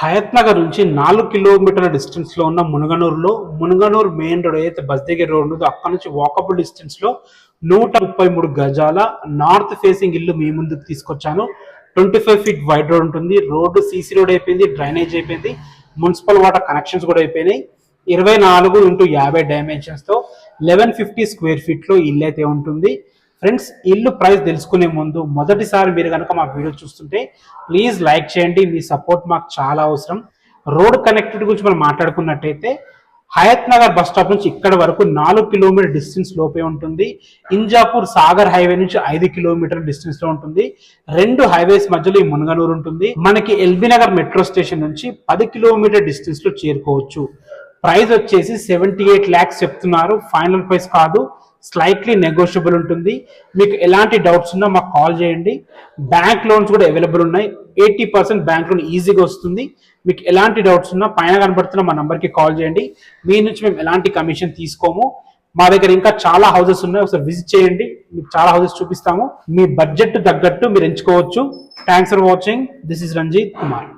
హయత్ నగర్ నుంచి 4 కిలోమీటర్ల డిస్టెన్స్ లో ఉన్న మునుగనూరు మెయిన్ రోడ్ అయితే బస్ దగ్గర రోడ్ ఉందో అక్కడ నుంచి వాకబుల్ డిస్టెన్స్ లో 133 గజాల నార్త్ ఫేసింగ్ ఇల్లు మీ ముందుకు తీసుకొచ్చాను. 25 ఫీట్ వైడ్ రోడ్ ఉంటుంది. రోడ్డు సీసీ రోడ్ అయిపోయింది, డ్రైనేజ్ అయిపోయింది, మున్సిపల్ వాటర్ కనెక్షన్స్ కూడా అయిపోయినాయి. 24x50 డైమెన్షన్స్ తో 1150 స్క్వేర్ ఫీట్ లో ఇల్లు అయితే ఉంటుంది. ఫ్రెండ్స్, ఇల్లు ప్రైస్ తెలుసుకునే ముందు మొదటిసారి మీరు కనుక మా వీడియో చూస్తుంటే ప్లీజ్ లైక్ చేయండి. మీ సపోర్ట్ మాకు చాలా అవసరం. రోడ్ కనెక్టివిటీ గురించి మనం మాట్లాడుకున్నట్టయితే హయత్ నగర్ బస్ స్టాప్ నుంచి ఇక్కడ వరకు 4 కిలోమీటర్ డిస్టెన్స్ లోపే ఉంటుంది. ఇంజాపూర్ సాగర్ హైవే నుంచి 5 కిలోమీటర్ డిస్టెన్స్ లో ఉంటుంది. 2 హైవేస్ మధ్యలో ఈ మునుగనూరు ఉంటుంది. మనకి ఎల్బీ నగర్ మెట్రో స్టేషన్ నుంచి 10 కిలోమీటర్ డిస్టెన్స్ లో చేరుకోవచ్చు. ప్రైస్ వచ్చేసి 78 lakhs చెప్తున్నారు. ఫైనల్ ప్రైస్ కాదు, స్లైట్లీ నెగోషియబుల్ ఉంటుంది. మీకు ఎలాంటి డౌట్స్ ఉన్నా మాకు కాల్ చేయండి. బ్యాంక్ లోన్స్ కూడా అవైలబుల్ ఉన్నాయి. 80% బ్యాంక్ లోన్ ఈజీగా వస్తుంది. మీకు ఎలాంటి డౌట్స్ ఉన్నా పైన కనబడుతున్న మా నంబర్కి కాల్ చేయండి. మీ నుంచి మేము ఎలాంటి కమిషన్ తీసుకోము. మా దగ్గర ఇంకా చాలా హౌసెస్ ఉన్నాయి, ఒకసారి విజిట్ చేయండి. మీకు చాలా హౌసెస్ చూపిస్తాము. మీ బడ్జెట్ తగ్గట్టు మీరు ఎంచుకోవచ్చు. Thanks for watching. This is Ranjith Kumar.